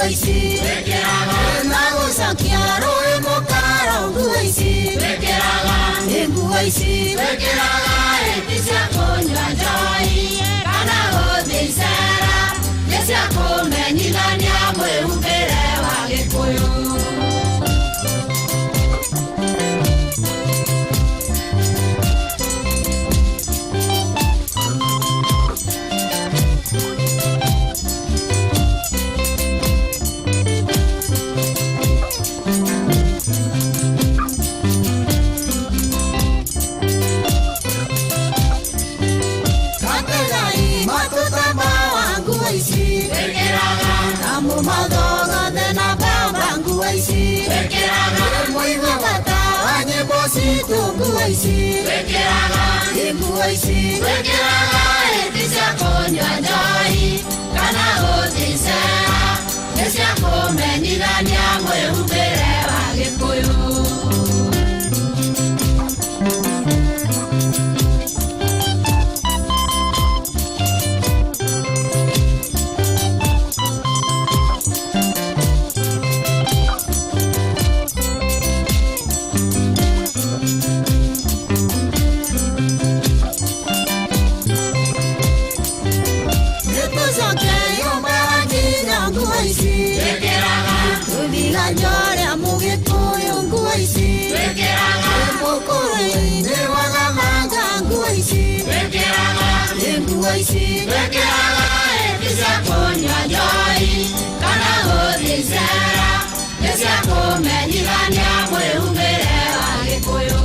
nguaici nagucokia rũĩ mũkaro nguaici nguaici hĩndĩ cia kũnyua njohi kana gũthiĩ icera nĩ cia kũmenyithania mwĩhumbĩre wa Gĩkũyũ. Nguaici hĩndĩ cia kũnyua njohi kana gũthiĩ icera nĩ cia kũmenyithania mwĩhumbĩre wa Gĩkũyũ. Nguaici hĩndĩ cia kũnyua njohi kana gũthiĩ icera nĩ cia kũmenyithania mwĩhumbĩre wa Gĩkũyũ.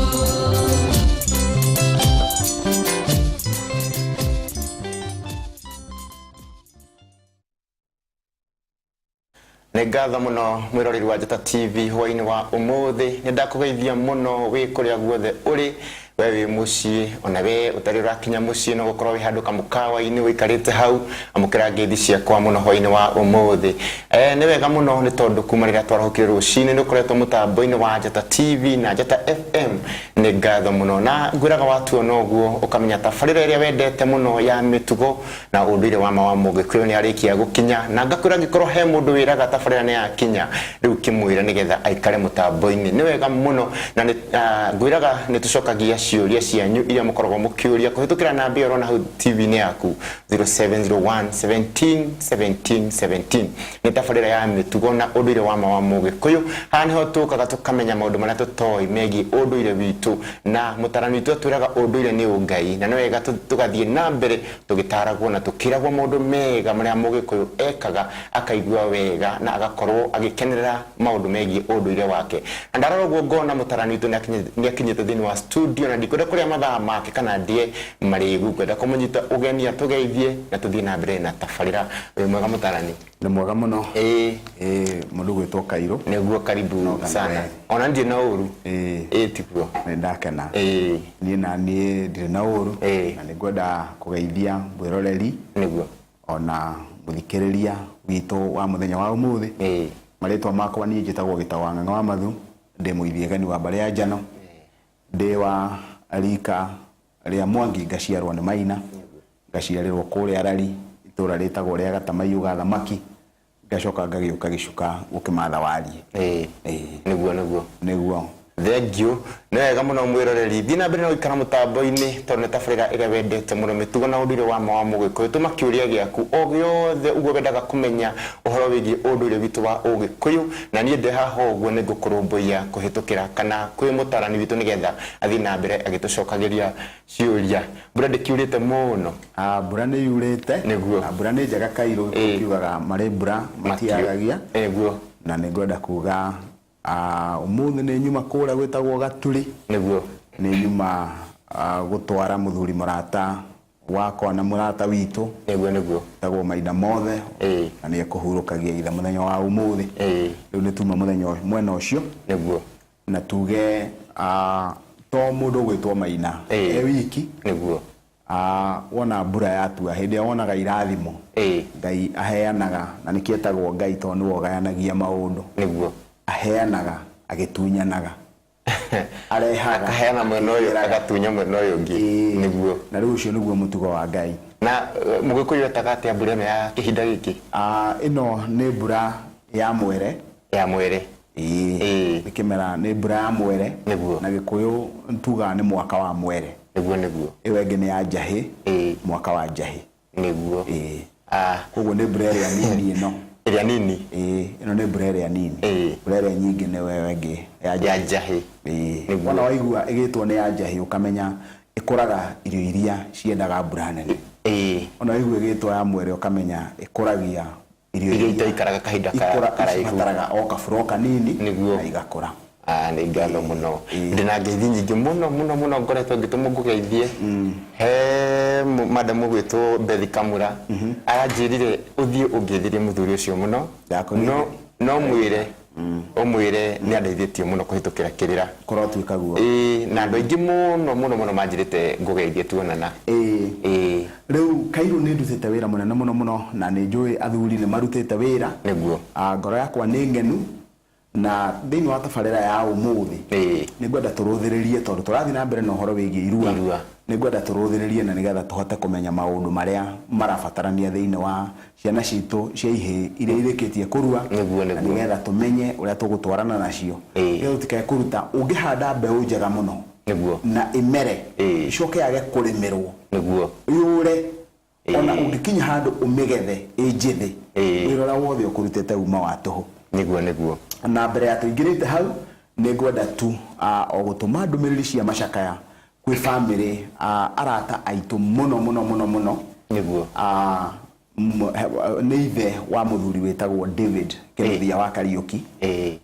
Nĩ ngatho mũno mwĩroreri wa Njata TV hwaĩ-inĩ wa ũmũthĩ. Nĩ ndakũgeithia mũno wĩ kũrĩa guothe ũrĩ, wewe muciĩ ona we utari urakinya muciĩ no gukorwo wi handu kamukawa-ini wikarite hau amukira ngeithi ciakwa muno hwaĩ-inĩ wa ũmũthĩ. Nĩ wega mũno nĩ tondu kuma rĩrĩa twarahũkire rũcinĩ nĩ ũkoretwo mũtambo-inĩ wa Njata TV na Njata FM. Nĩ ngatho mũno na ngwĩraga watuona ũguo ukamenya tabarĩra ĩrĩa wendete mũno ya mĩtugo na ũndũire wa Mũgĩkũyũ nĩ arĩkia gũkinya, na ngakwĩra angĩkorwo he mũndũ wĩraga tabarĩra nĩ yakinya rĩu kĩmwĩra nĩgetha aikare mũtambo-inĩ. Nĩ wega mũno na ngwĩraga nĩ tũcokagia ciũria cianyu iria mũkoragwo mũkĩũria kũhĩtũkĩra namba ĩyo na hau TV-inĩ yaku 0701 17 17 17. Nĩ tabarĩra ya mĩtugo na ũndũire wa Mũgĩkũyũ. Haha nĩho tũkaga tũkamenya maũndũ marĩa tũtoĩ megiĩ ũndũire witũ, na mũtarani witũ atwĩraga ũndũire nĩ ũngai, na nĩ wega tũgathiĩ na mbere tũgĩtaragwo na tũkĩragwo maũndũ mega marĩa Mũgĩkũyũ ekaga akaigua wega na agakorwo agĩkenerera maũndũ megiĩ ũndũire wake. Na ndarora ũguo ngona mũtarani witũ nĩ akinyĩte thĩinĩ wa studio na ndikwenda kũrĩa mathaa make kana ndie marĩgu, kwenda kũmũnyita ũgeni atũgeithie na tũthiĩ na mbere na tabarĩra. Wĩ mwega mũtarani? Nĩ mwega mũno. Mũndũ gwĩtwo Kairũ. Nĩguo, karibu sana. Ona ndie na ũru. Tiguo. Nĩ ndakena. Niĩ na niĩ ndirĩ na ũru na nĩ ngwenda kũgeithia mwĩroreri nĩguo ona mũthikĩrĩria witũ wa mũthenya wa ũmũthĩ. Marĩtwa makwa niĩ njĩtagwo Gĩtaũ wa Ng'ang'a wa Mathu, ndĩ mũithiĩgani wa mbarĩ ya Njano, ndĩ wa rika rĩa Mwangi, ngaciarwo nĩ Maina, ngaciarĩrwo kũrĩa Rari, itũra rĩtagwo rĩa Gatamaiyũ ga thamaki, ngacoka ngagĩũka Gĩcuka gũkĩmatha Wariĩ. Nĩguo. Thank you. Nĩ wega mũno mwĩroreri, thiĩ na mbere na gũikara mũtambo-inĩ tondũ nĩ tabarĩra ĩrĩa wendete mũno, mĩtugo na ũndũire wa Mũgĩkũyũ. Tũma kĩũria gĩaku o gĩothe ũguo wendaga kũmenya ũhoro wĩgiĩ ũndũire witũ wa Ũgĩkũyũ, na niĩ ndĩ haha ũguo nĩ ngũkũrũmbũiya kũhĩtũkĩra kana kwĩ mũtarani witũ nĩgetha athiĩ na mbere agĩtũcokagĩria ciũria. Mbura ndĩkiurĩte mũno? Mbura nĩ yurĩte. Nĩguo. Mbura nĩ njega Kairũ, tugaga marĩ mbura matiagagia. Nĩguo. Na nĩ ngwenda kuga ũmũthĩ nĩ nyuma kũrĩa gwĩtagwo Gaturi. Nĩguo. Nĩ nyuma gũtwara mũthuri mũrata wakwa na mũrata witũ. Nĩguo. Tagwo Maina Mothe. Na nĩ ekũhurũkagia ithe mũthenya wa ũmũthĩ. Rĩu nĩ tuma mũthenya mwena ũcio. Nĩguo. Na tuge to mũndũ gwĩtwo Maina wiki. Nĩguo. Wona mbura yatua hĩndĩ ĩrĩa wonaga irathimo Ngai aheanaga, na nĩkĩo etagwo Ngai tondũ nĩwe ũgayanagia maũndũ. Nĩguo. Aheanaga agĩtunyanaga. Arehaga akaheana mwena ũyũ agatunya mwena ũyũ ũngĩ. Nĩguo. Na rĩu ũcio nĩguo mũtugo wa Ngai. Na Mũgĩkũyũ etaga atĩa mbura ĩno ya kĩhinda gĩkĩ? Ĩno nĩ mbura ya mwere ikimera ni mbura ya mwere na Gikuyu ntuga ni mwaka wa mwere niguo iwe ngene ya njahi mwaka wa njahi niguo koguo ni mbura ya nini ino ĩrĩa nini ino ni mbura ya nini mbura ya nyingi ni wewe ngi ya njahi wana waigua igitwo ni ya njahi ukamenya ikuraga irio iria ciendaga mbura nene ona waigua igitwo ya mwere ukamenya ikuragia irio iria ikaraga kahinda karaihu o kaburo kanini na igakora ni ngatho muno ndina ngeithi nyingi muno ngoretwo ngitũmwo ngũgeithie he madamu gwitwo Bethi Kamura aranjirire uthie ũngĩthirie mũthuri ũcio muno no mwire ni andeithĩtie muno kũhĩtũkĩra kĩrĩra korwo twikaguo na andũ aingĩ muno manjirĩte ngũgeithie tuonana rĩu Kairu nĩ ndutĩte wĩra mũnene muno na nĩ njũĩ athuri nĩ marutĩte wĩra nĩguo ngoro yakwa nĩ ngenu na thĩinĩ wa tabarĩra ya ũmũthĩ nĩ ngwenda tũrũthĩrĩrie tondũ tũrathiĩ na mbere na ũhoro wĩgiĩ irua nĩ ngwenda tũrũthĩrĩrie na nĩgetha tũhote kũmenya maũndũ marĩa marabatarania thĩinĩ wa ciana citũ cia ihĩ iria irĩkĩtie kũrua na nĩgetha tũmenye ũrĩa tũgũtwarana nacio nĩgetha tũtikae kũruta ũngĩhanda mbeũ njega mũno na ĩmere icoke yage kũrĩmĩrwo yũre ona ũngĩkinya handũ ũmĩgethe ĩnjĩthĩ wĩra ũrĩa wothe ũkũrutĩte uma wa tũhũ nĩguo na mbere ya tũingĩrĩte hau nĩ ngwenda tu o gũtũma ndũmĩrĩri cia macakaya kwĩ bamĩrĩ arata aitũ mũno nĩguo nĩ ithe wa mũthuri wĩtagwo David Kĩnuthia wa Kariũki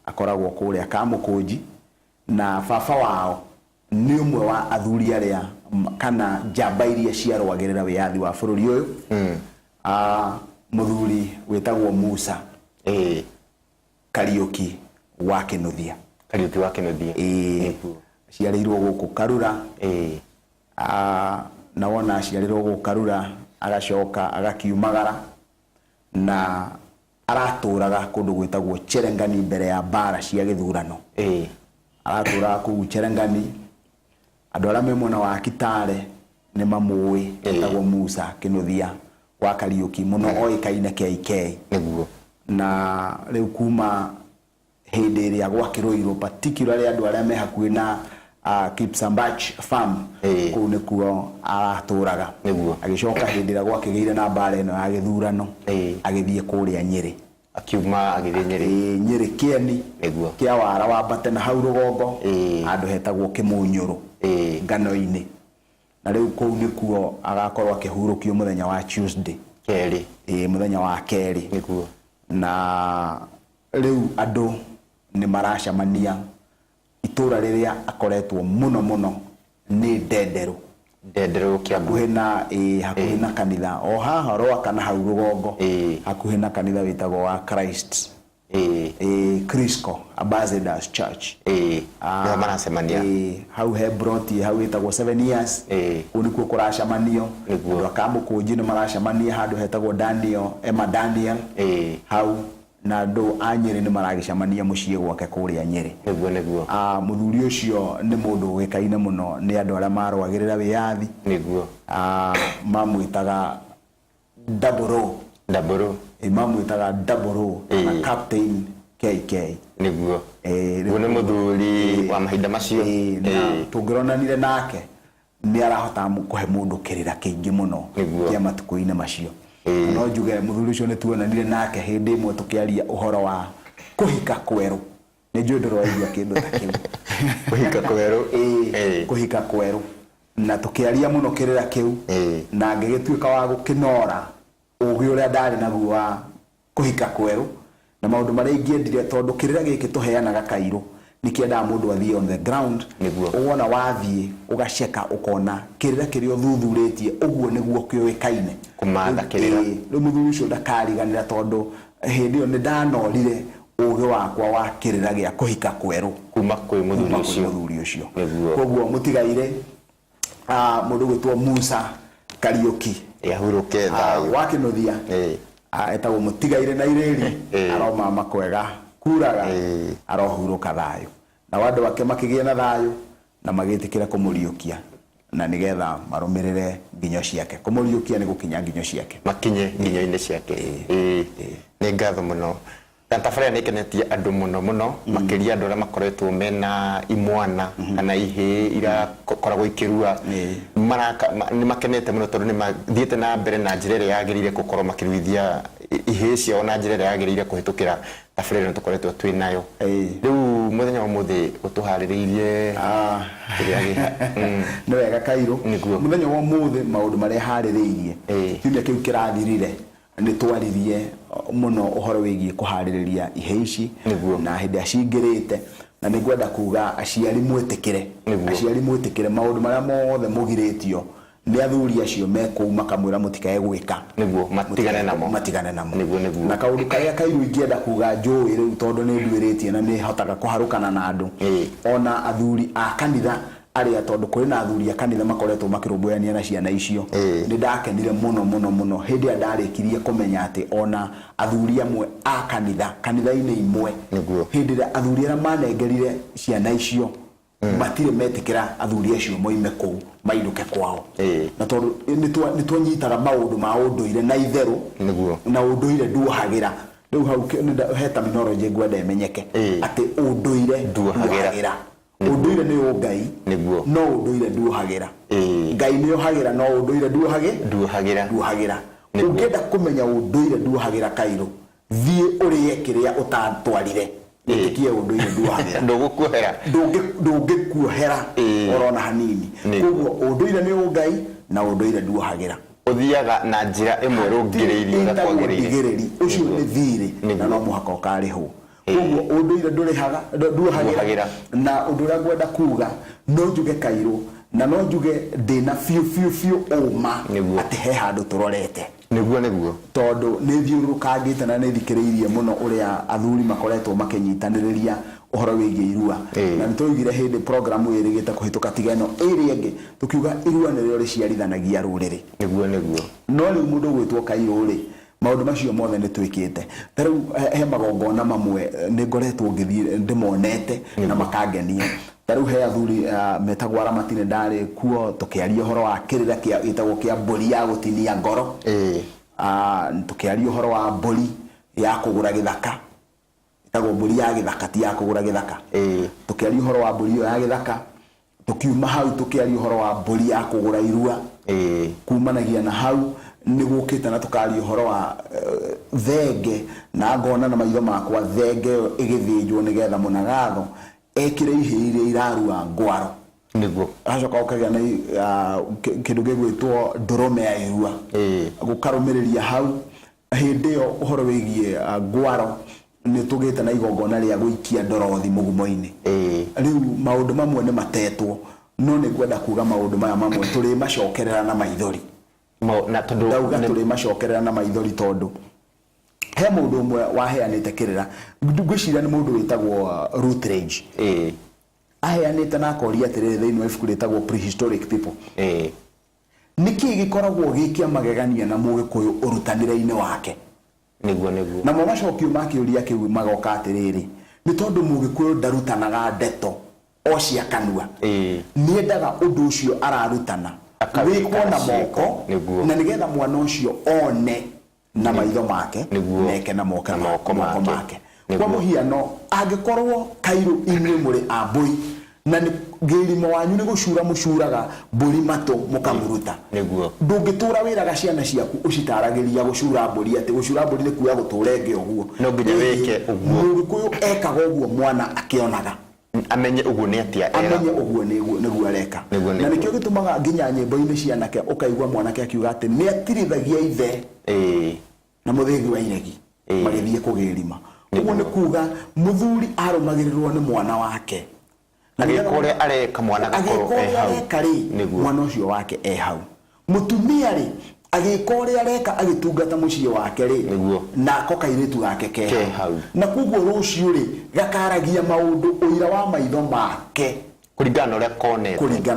akoragwo kũrĩa Kamũkũnji na baba wao nĩ ũmwe wa athuri arĩa kana njamba iria ciarũagĩrĩra wĩyathi wa bũrũri ũyũ mũthuri wĩtagwo Musa Kariũki wa Kĩnuthia ciarĩirwo gũkũ Karura na wona ciarĩirwo gũkũ Karura agacoka agakiumagara na aratũraga kũndũ gwĩtagwo Cherengani mbere ya mbara cia gĩthurano aratũraga kũu Cherengani andũ arĩa me mwena wa Kitale nĩ mamũĩ wĩtagwo Musa Kĩnuthia wa Kariũki mũno oĩkaine KK na rĩu kuma hĩndĩ ĩrĩa gwakĩrũirwo particularly andũ arĩa me hakuhĩ na Kipsambach farm kũu nĩkuo aratũraga agĩcoka hĩndĩ ĩrĩa gwakĩgĩire na mbara ĩno ya gĩthurano agĩthiĩ kũrĩa Nyĩrĩ akiuma agĩthiĩ Nyĩrĩ Kĩeni kĩa wara wa Mbate na hau rũgongo handũ hetagwo Kĩmũnyũrũ ngano-inĩ na rĩu kũu nĩkuo agakorwo akĩhurũkio mũthenya wa Tuesday mũthenya wa kerĩ na rĩu andũ nĩ maracemania itũra rĩrĩa akoretwo mũno nĩ Ndenderũ Kiambu hakuhĩ na kanitha o haha Rwaka na hau rũgongo hakuhĩ na kanitha wĩtagwo wa Christ Crisco Ambassadors Church nĩho maracemania hau he Broti hau wĩtagwo 7 years kũu nĩkuo kũracemanio andũ a Kamũkũnji nĩ maracemania handũ hetagwo Daniel hau na andũ a Nyĩrĩ nĩ maragĩcemania mũciĩ gwake kũrĩa Nyĩrĩ mũthuri ũcio nĩ mũndũ ũĩkaine mũno nĩ andũ arĩa marũagĩrĩra wĩyathi mamwĩtaga mamwĩtaga Double na Captain KK nĩguo nĩ mũthuri wa mahinda macio tũngĩronanire nake nĩ arahota kũhe mũndũ kĩrĩra kĩingĩ mũno kĩa matukũ-inĩ macio no njuge mũthuri ũcio nĩ tuonanire nake hĩndĩ ĩmwe tũkĩaria ũhoro wa kũhika kwerũ nĩ njũĩ ndĩroigua kĩndũ ta kĩu kũhika kwerũ na tũkĩaria mũno kĩrĩra kĩu na ngĩgĩtuĩka wa gũkĩnora ũgĩ ũrĩa ndarĩ naguo wa kũhika kwerũ na maũndũ marĩa ingĩendire tondũ kĩrĩra gĩkĩ tũheanaga Kairu nĩkĩendaga mũndũ athiĩ on the ground ũwona wathiĩ ũgaceka ũkona kĩrĩra kĩrĩa ũthuthurĩtie ũguo nĩguo kĩoĩkaine kũmatha kĩrĩra rĩu mũthuri ũcio ndakariganĩra tondũ hĩndĩ ĩyo nĩ ndanorire ũgĩ wakwa wa kĩrĩra gĩa kũhika kwerũ kuma kwĩ mũthuri ũcio koguo mũtigaire mũndũ gwĩtwo Musa Kariũki ahurũke thayũ wa Kĩnuthia etagwo mũtigaire na irĩri aroma makwega kuraga arohurũka thayũ na andũ ake makĩgĩa na thayũ na magĩtĩkĩra kũmũriũkia na nĩgetha marũmĩrĩre nginyo ciake kũmũriũkia nĩ gũkinya nginyo ciake makinye nginyo-inĩ ciake nĩ ngatho mũno Tabarĩra nĩ ĩkenetie andũ mũno makĩria andũ arĩa makoretwo mena imwana kana ihĩ ira koragwo ikĩrua nĩ makenete mũno tondũ nĩ mathiĩte na mbere na njĩra ĩrĩa yagĩrĩire gũkorwo makĩruithia ihĩ ciao na njĩra ĩrĩa yagĩrĩire kũhĩtũkĩra tabarĩra tũkoretwo twĩ nayo. Rĩu mũthenya wa ũmũthĩ ũtũharĩrĩirie nĩ wega Kairũ. Mũthenya wa ũmũthĩ maũndũ marĩa harĩrĩirie kiumia kĩu kĩrathirire nĩ twaririe mũno ũhoro wĩgiĩ kũharĩrĩria ihĩ ici na hĩndĩ acingĩrĩte na nĩ ngwenda kuga aciari mwĩtĩkĩre maũndũ marĩa mothe mũgirĩtio nĩ athuri acio mekũu makamwĩra mũtikae gwĩka nĩguo matigane namo. Na kaũndũ karĩa Kairũ ingĩenda kuga njũĩ rĩu tondũ nĩ nduĩrĩtie na nĩ hotaga kũharũkana na andũ ona athuri a kanitha arĩa tondũ kũrĩ na athuri a kanitha makoretwo makĩrũmbũyania na ciana icio nĩ ndakenire mũno hĩndĩ ndarĩkirie kũmenya atĩ ona athuri amwe a kanitha-inĩ imwe hĩndĩ ĩrĩa athuri arĩa manengerire ciana icio matirĩ metĩkĩra athuri acio moime kũu mainũke kwao na tondũ nĩ twanyitaga maũndũ ma ũndũire na itherũ na ũndũire nduohagĩra. Rĩu hau he terminology ngwenda ĩmenyeke atĩ ũndũire nduohagĩra. Ũndũire nĩ Ngai no ũndũire nduohagĩra. Ngai nĩ ohagĩra no ũndũire nduohagĩra. Ũngĩenda kũmenya ũndũire nduohagĩra Kairũ thiĩ ũrĩe kĩrĩa ũtatwarire ĩtĩkie ũndũire nduohagĩra. Ndũngĩkuohera orona hanini. Koguo ũndũire nĩ Ngai na ũndũire nduohagĩra. Ũthiaga na njĩra ĩmwe rũngĩrĩirie ũkwagĩrĩire. Ũcio nĩ thirĩ na no mũhaka ũkarĩhwo. Koguo ũndũire nduohagĩra na ũndũ ũrĩa ngwenda kuga no njuge Kairũ na no njuge ndĩna biũ ũma atĩ he handũ tũrorete nĩguo tondũ nĩ thiũrũrũkangĩte na nĩ thikĩrĩirie mũno ũrĩa athuri makoretwo makĩnyitanĩrĩria ũhoro wĩgiĩ irua na nĩ tũigire hĩndĩ programu ĩrĩgĩte kũhĩtũka tiga ĩno ĩrĩa ĩngĩ tũkiuga irua nĩrĩo rĩciarithanagia rũrĩrĩ nĩguo no rĩu mũndũ gwĩtwo Kairũ rĩ maũndũ macio mothe nĩ twĩkĩte. Tarĩu he magongona mamwe nĩ ngoretwo ngĩthiĩ ndĩmonete na makangenia. Tarĩu he athuri metagwo Aramati nĩ ndarĩ kuo tũkĩaria ũhoro wa kĩrĩra gĩtagwo kĩa mbũri ya gũtinia ngoro. Tũkĩaria ũhoro wa mbũri ya kũgũra gĩthaka ĩtagwo mbũri ya gĩthaka ti ya kũgũra gĩthaka. Tũkĩaria ũhoro wa mbũri ya gĩthaka tukiuma hau tukiaria ũhoro wa mbũri ya kũgũra irua. Kumanagia na hau nĩgũkĩte na tukaria ũhoro wa thenge na ngona na maitho makwa thenge ĩgĩthĩnjwo nĩgetha mũnagatho ekĩre ihĩ iria irarua ngwaro nĩguo acoka ũkagĩa na kĩndũ gĩgwĩtwo ndũrũme ya irua gũkarũmĩrĩria hau hĩndĩ ĩyo ũhoro wĩgiĩ ngwaro nĩ tũgĩte na igongona rĩa gũikia ndorothi mũgumo-inĩ. Rĩu maũndũ mamwe nĩ matetwo no nĩ ngwenda kuga maũndũ maya mamwe tũrĩ macokerera na maithori na tondũ ndauga tũrĩ macokerera na maithori tondũ he mũndũ ũmwe waheanĩte kĩrĩra ngwĩciria nĩ mũndũ wĩtagwo Rutledge aheanĩte na akoria atĩrĩrĩ thĩinĩ wa ibuku rĩtagwo Prehistoric People nĩkĩ gĩkoragwo gĩkia magegania na Mũgĩkũyũ ũrutanĩre-inĩ wake nĩguo na mo macokio ma kĩũria kĩu magoka atĩrĩrĩ nĩ tondũ Mũgĩkũyũ ndarutanaga ndeto o cia kanua nĩendaga ũndũ ũcio ararutana wĩkwo na moko na nĩgetha mwana ũcio one na maitho make neke na moko make. Kwa mũhiano angĩkorwo Kairũ inyuĩ mũrĩ a mbũi na ngĩrimo wanyu nĩ gũcura mũcuraga mbũri matũ mũkamũruta ndũngĩtũra wĩraga ciana ciaku ũcitaragĩria gũcura mbũri atĩ gũcura mbũri nĩ kuoya gũtũrenge ũguo no nginya wĩke ũguo Mũgĩkũyũ ekaga ũguo mwana akĩonaga amenye ũguo nĩ atĩa amenye ũguo nĩguo areka na nĩkĩo gĩtũmaga nginya nyĩmbo-inĩ cianake ũkaigua mwanake akiuga atĩ nĩ atirithagia ithe na mũthĩgi wa iregi magĩthiĩ kũgĩrima. Ũguo nĩ kuga mũthuri arũmagĩrĩrwo nĩ mwana wake agĩkũrĩa areka mwana gakorwo hau mwana ũcio wake hau mũtumia rĩ agĩka ũrĩa areka agĩtungata mũciĩ wake rĩ nako kairĩtu gake ke hau na koguo rũciũ rĩ gakaragia maũndũ ũira wa maitho make kũringana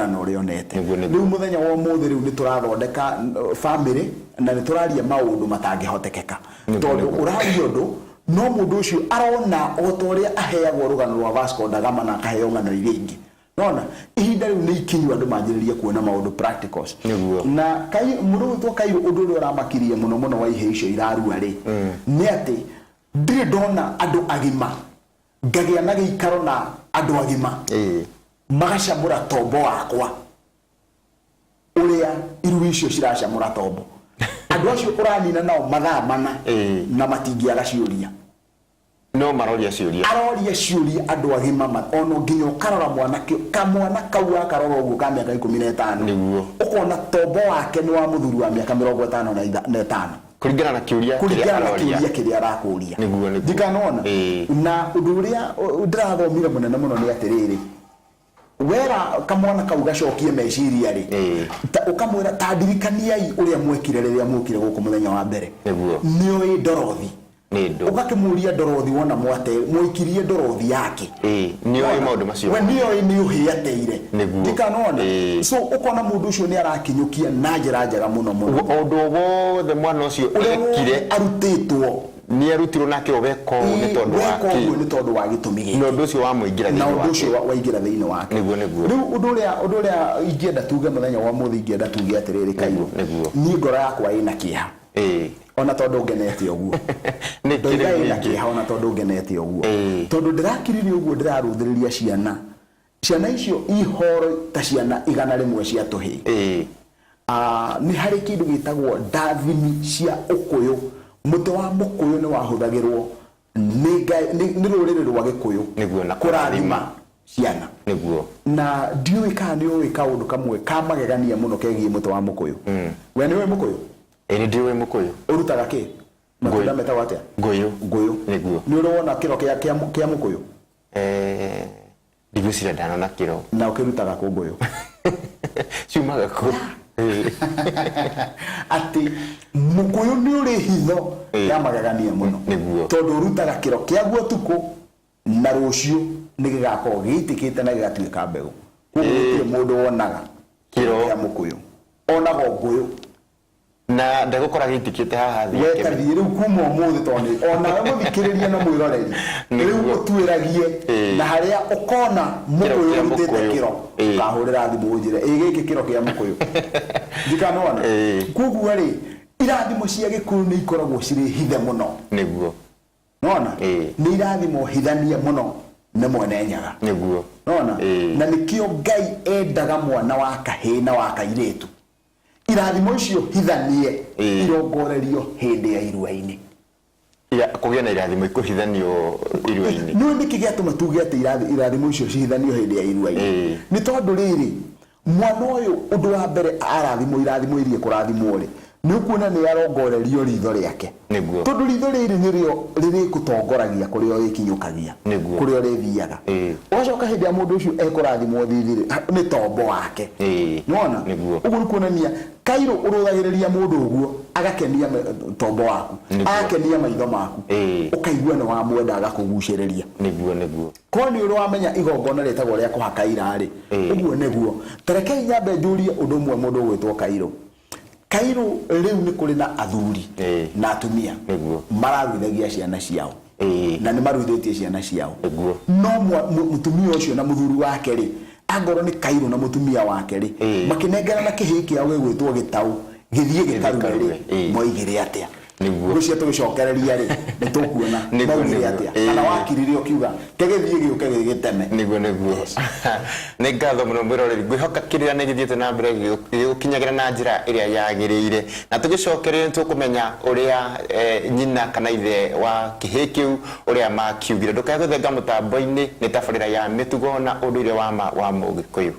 na ũrĩa onete. Rĩu mũthenya wa ũmũthĩ rĩu nĩ tũrathondeka family na nĩ tũraria maũndũ matangĩhotekeka tondũ ũraria ũndũ no mũndũ ũcio arona o ta ũrĩa aheagwo rũgano rwa Vasco da Gama na akaheo ng'ano iria ingĩ nona ihinda rĩu nĩ ikinyu andũ manjĩrĩrie kuona maũndũ practicals na mũndũ wĩtwo Kairũ ũndũ ũrĩa ũramakirie mũno wa ihĩ icio irarua rĩ nĩ atĩ ndire ndona andu agima ngagia na giikaro na andu agima magacamura tombo wakwa uria iru icio ciracamura tombo andu acio uranina nao mathaa mana na matingiaga ciuria no maroria ciuria andu agima ono nginya ukarora kamwana kau akarora uguo ka miaka 15 niguo ukona tombo wake ni wa muthuri wa miaka 55 kuringana na kiuria kiria arakuria niguo ndikanona na undu uria ndirathomire munene muno ni atiriri wera kamwana kau gacokie meciria ri ukamwira tadirikaniai uria mwekire riria mwokire guku muthenya wa mbere nioi Dorothi ukakimuria Dorothi wona mwikirie Dorothi yake nioi maundu macio we nioi ni uhiateire ndikanona so ukona mundu ucio ni arakinyukia na njira njega muno undu wothe mwana ucio ekire arutitwo ni arutirwo nake obeko ni tondu wa gitumi giki no nducio wa muingira thiini wake na nducio waingira thiini wake niguo riu undu uria ingienda tuge muthenya wa muthi ingienda tuge atiriri Kairo ni ngoro yakwa ina kiha ona tondu ngenete uguo ni kiri kiha ona tondu ngenete uguo tondu ndirakiririe uguo ndiraruthiriria ciana icio ihoro ta ciana 100 cia tuhi ni hari kindu gitagwo ndathini cia ukuyu muti wa mukuyu ni wahuthagirwo ni ruriri rwa gikuyu niguo na kurathima ciana niguo na ndiui kana ni uwi kaundu kamwe ka magegania muno kegie muti wa mukuyu we ni we mukuyu ni ndiwe mukuyu urutaga ki matunda metagwo atia nguyu niguo ni urona kiro kia mukuyu ndigwicira ndanona kiro na ukirutaga ku nguyu ciumaga ku ati mukuyu ni uri hitho ya magegania muno tondu urutaga kiro kia guo tuku na rucio ni gigakorwo giitikite na gigatuika mbegu kuguo mundu wonaga kiro ya mukuyu onago nguyu na ndagukora gitikite haha thi we kathie riu kuma umuthi toni ona muthikiriria na mwiroreri riu utuiragie na haria ukona mukuyu urutite kiro kahurira thimu unjire giki kiro kia mukuyu ndikanona kuguo ri irathimo cia gikuyu ni ikoragwo ciri hithe muno niguo nona ni irathimo hithania muno ne mwene nyaga niguo nona na nikio Ngai endaga mwana wa kahii na wa kairitu irathimo icio hithanie irongorerio hindi ya irua-ini kugia na irathimo ikuhithanio irua-ini no ndiki giatuma tuge ati irathimo icio cihithanio hindi ya irua-ini ni tondu riri mwana uyu undu wa mbere arathimo irathimo irie kurathimwo ri ni ukuona ni arongorerio ritho riake niguo tondu ritho riri nirio ririkutongoragia kuria rikinyukagia kuria rithiaga ocoka hindi ya mundu ucio ekurathimwo thithiri ni tombo wake nona uguo kuonania Kairo uruthagiriria mundu uguo agakenia tombo waku agakenia maitho maku ukaigua ni wa mwenda agakuguciriria niguo koni uru wamenya igongona ritagwo ria kuhaka irari uguo niguo tarekei nyambe njurie undu umwe mundu gwitwo Kairo riu ni kuri na athuri na atumia mararuithagia ciana ciao na ni maruithitie ciana ciao no mutumia ucio na muthuri wake ri angoro ni Kairo na mutumia wake ri makinengera na kihii kiao gwitwo gitau githie gitarume ri moigire atia niguo cio tugicokereria ri nitukuona moigire atia kana wakirire ukiuga kegithie giuke giteme niguo ni ngatho muno mwiroreri ngwihoka kirira ni githiete na mbere giukinyagira na njira iria yagiriire na tugicokereria tukumenya uria nyina kana ithe wa kihii kiu uria makiugire ndukaguthenga mutambo-ini ni tabarira ya mitugo na unduire wa Mugikuyu.